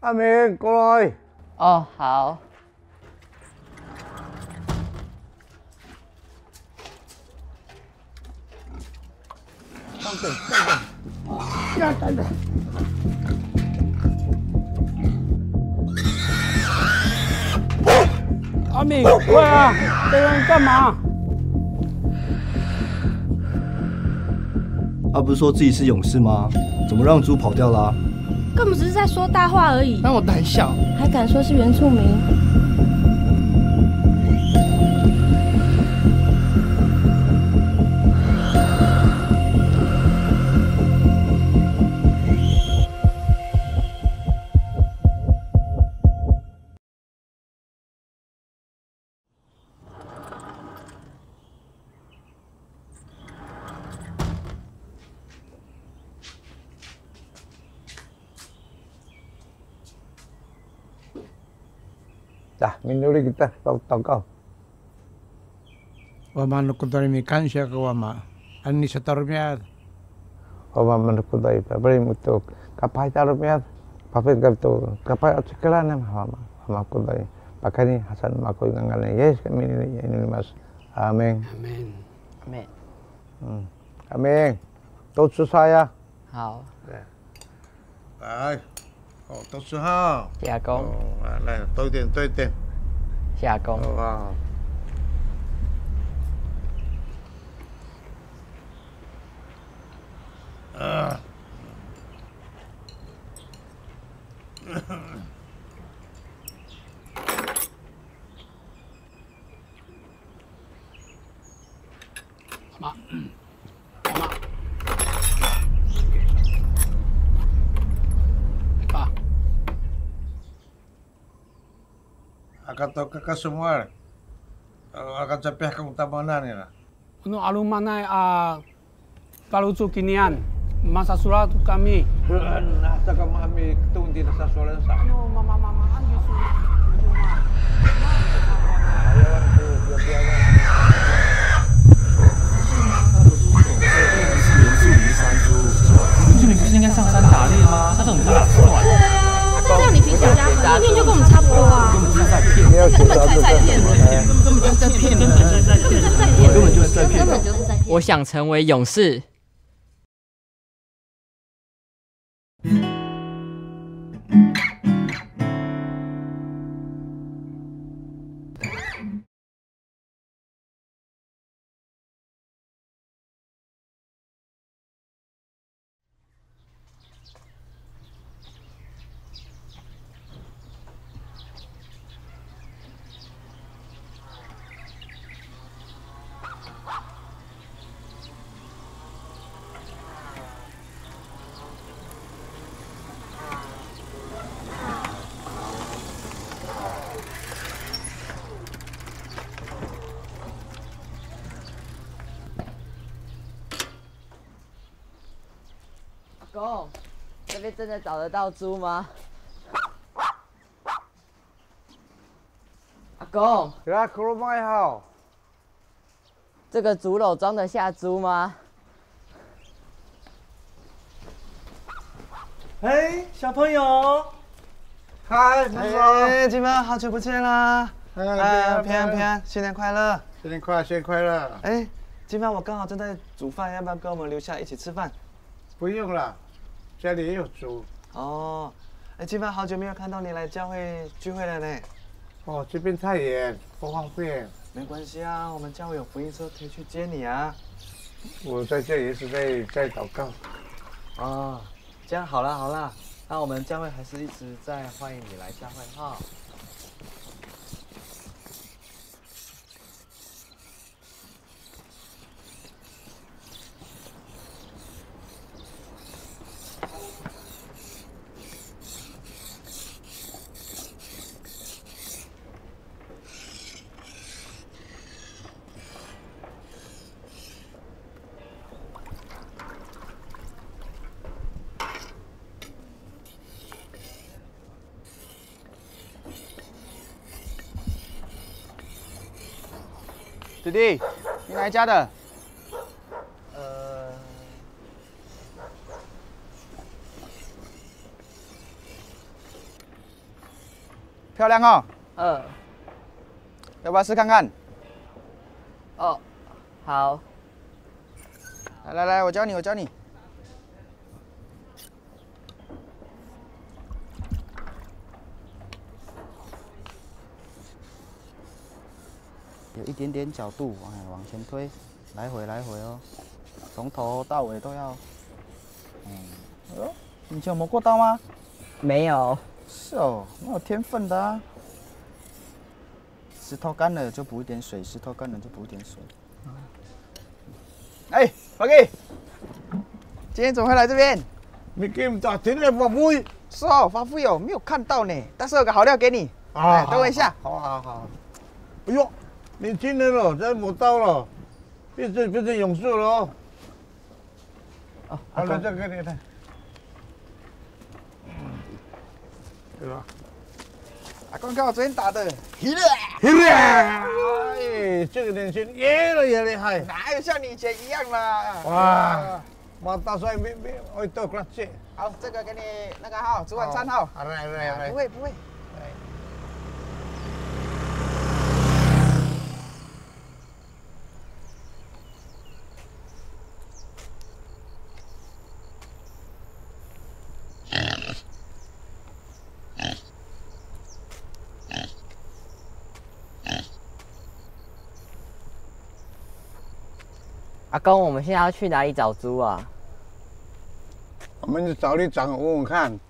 阿明过来。哦，好。上等，上等。阿明，喂啊，这人干嘛？他不是说自己是勇士吗？怎么让猪跑掉啦？根本只是在说大话而已。让我胆小，还敢说是原住民？Dah, minuli kita tahu. Wama nukutari mi kansya ka wama. Ani sa tarumiyat. Wama menukudai, beri untuk kapai tarumiat, papit kaptu, kapai atsekelan wama kudai. Pakani Hasan makoi ngangane yes kami ini mas. Amin. Amin. Amin. Amin. 都吃菜呀。好。来。哦，都吃好。下工。哦，来，多一点，多一点。下工。好。妈，爸。Akan tahu kakak semua. Akan sampai ke utamanan ni lah. Ano alumanay kalau kinian masa surat kami. Nasa kamu ambil tu di nasa surat sa. Ano mama andi surat. Ayawan tu biar 这里不是应该上山打猎吗？他这种是哪吃完？这样你凭什么家明明就跟我们差不多啊？根本就是在骗，没有学到这个。根本就是在骗，根本就是在骗，根本就是在骗，根本就是在骗。我想成为勇士。公，这边真的找得到猪吗？阿公，来，可罗麦好。这个竹篓装得下猪吗？哎，小朋友，嗨，你好。哎，金妈，好久不见啦！哎，平安，新年快乐！新年快乐，新年快乐。哎，金妈，我刚好正在煮饭，要不要跟我们留下一起吃饭？不用了，家里也有猪。哦，哎，金妈，好久没有看到你来教会聚会了呢。哦，这边太远，不方便。没关系啊，我们教会有福音车可以去接你啊。我在这里也是在祷告。哦，这样好啦，那我们教会还是一直在欢迎你来教会哈。弟弟，你哪一家的？漂亮哦，嗯。要不要试看看？哦，好。来，我教你，我教你。有一点点角度，往前推，来回哦，从头到尾都要。你以前有磨过刀吗？没有。是哦，蛮有天分的啊。石头干了就补一点水，石头干了就补一点水。哎，华哥，今天怎么会来这边？你给我们打听了发挥是哦，发富有没有看到呢？但是有个好料给你。哎，等我一下。好。哎呦，年轻人了，这磨刀了，变成勇士了哦。哦，好了，这个给你看。对吧？阿公看我昨天打的，哎，这个年轻人越来越厉害。哪有像你以前一样啦？哇，马大帅没会多克制。好，这个给你那个号，煮晚餐号。来。不会。阿公，我们现在要去哪里找猪啊？我们就找你长问问看。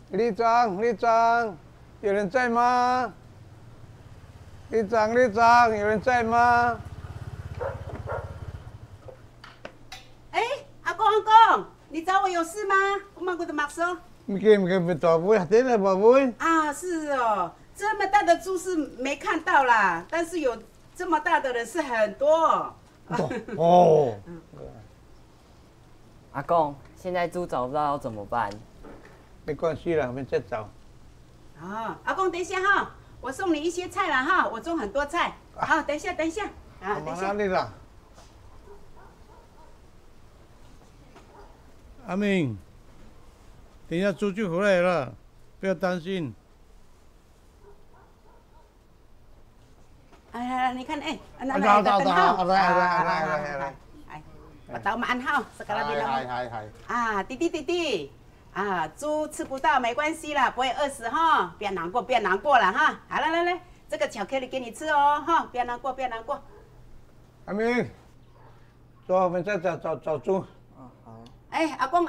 李长，有人在吗？李长，有人在吗？哎，阿公，你找我有事吗？我忙过的忙说。唔见大妹，点来大妹？啊，是哦，这么大的猪是没看到啦，但是有这么大的人是很多。哦。阿公，现在猪找不到要怎么办？没关系啦，我们再找。啊，阿公，等一下哈，我送你一些菜啦哈，我种很多菜。好，等一下，啊，等一下。哪里啦？阿明，等一下猪就回来了，不要担心。哎，你看，哎，好，来，我倒满号，sekarang bilang。啊，弟弟，啊，猪吃不到没关系啦，不会饿死哈，不要难过了哈。好了，来，这个巧克力给你吃哦，哈，不要难过。阿明，走，我们再找猪。好。哎，阿公，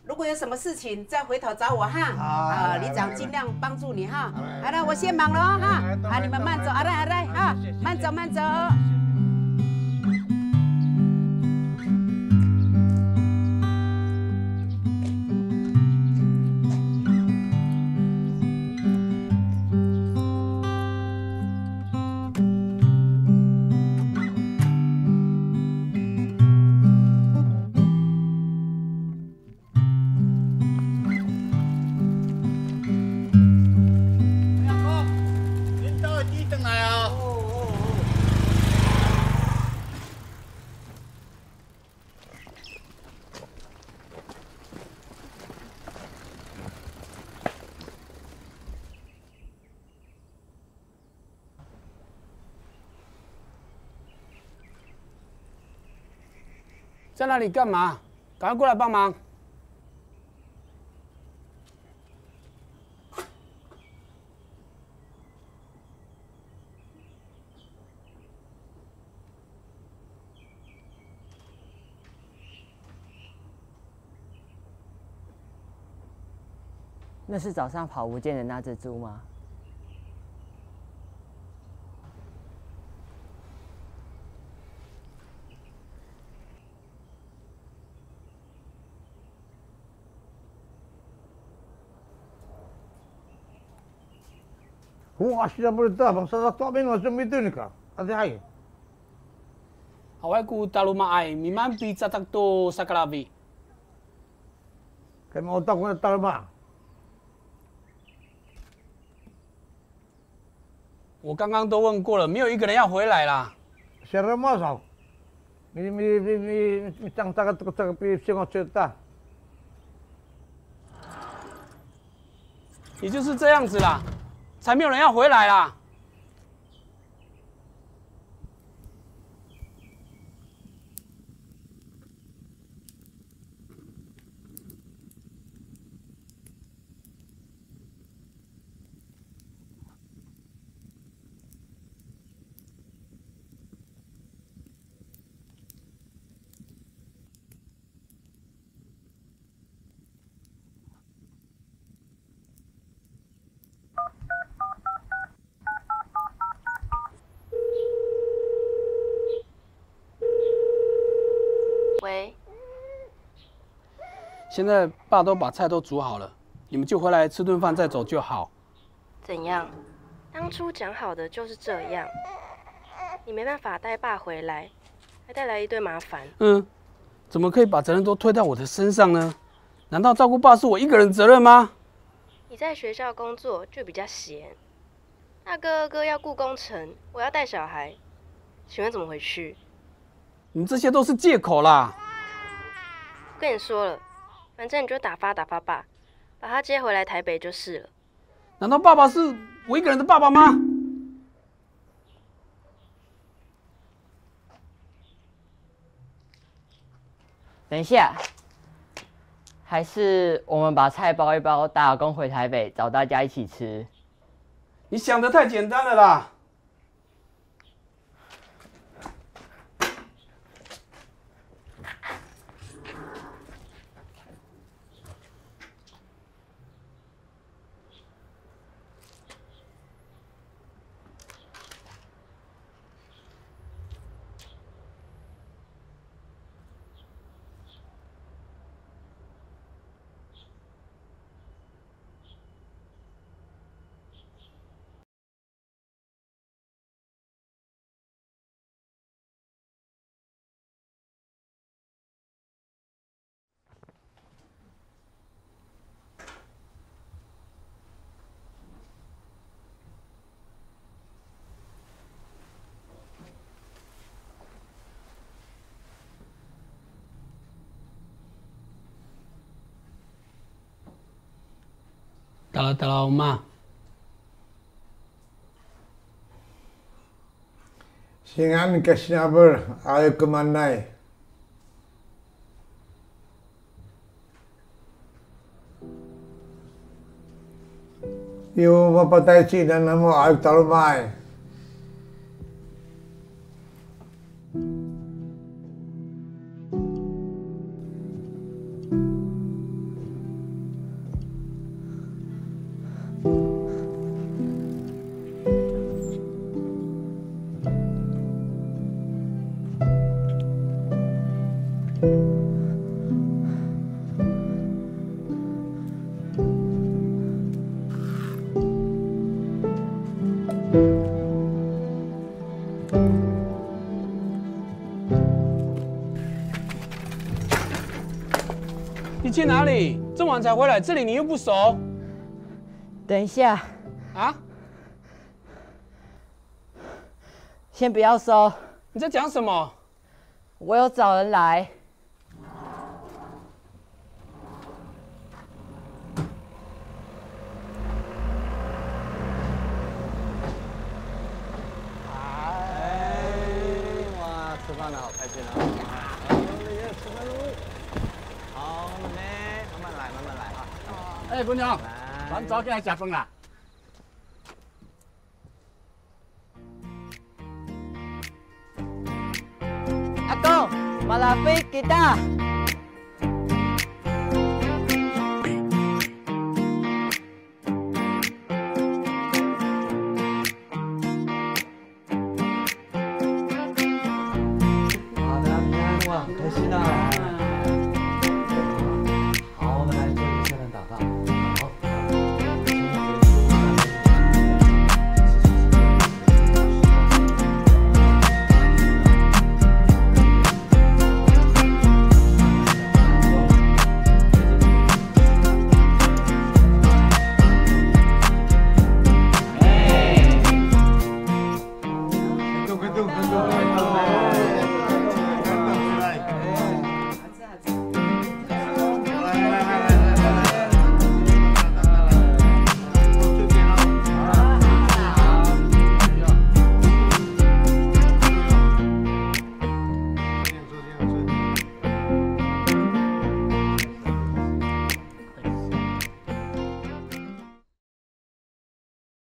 如果有什么事情再回头找我哈。啊，里长尽量帮助你哈。好了，我先忙了哦哈。好，你们慢走，来哈，慢走。在那里干嘛？赶快过来帮忙！那是早上跑不见的那只猪吗？Wah, sudah berita bangsa tak main macam itu ni kah? Hati-hati. Awak ku talu maai, miman pizza takto sakarabi. Kami otak kena talma. 我刚刚都问过了，没有一个人要回来啦。Siapa masuk? 你长大个这个比生活最大。也就是这样子啦，才没有人要回来啦。喂，现在爸都把菜都煮好了，你们就回来吃顿饭再走就好。怎样？当初讲好的就是这样，你没办法带爸回来，还带来一堆麻烦。怎么可以把责任都推到我的身上呢？难道照顾爸是我一个人责任吗？你在学校工作就比较闲，那哥要顾工程，我要带小孩，请问怎么回去？你这些都是借口啦！我跟你说了，反正你就打发爸，把他接回来台北就是了。难道爸爸是我一个人的爸爸吗？等一下，还是我们把菜包一包，带阿公回台北找大家一起吃。你想得太简单了啦！打了，妈。Singan kesnaber ayo kemanai. Yo mapatai si dan namo ayo talmai.你去哪里？这么晚才回来，这里你又不熟。等一下，啊？先不要收，你在讲什么？我有找人来。哇，吃饭了，好开心啊！吃饭喽。好呢，慢慢来，慢慢来啊。哎，姑娘，咱早起来吃饭啦。阿公，马拉菲吉他。好的，平安哇，很开心啊。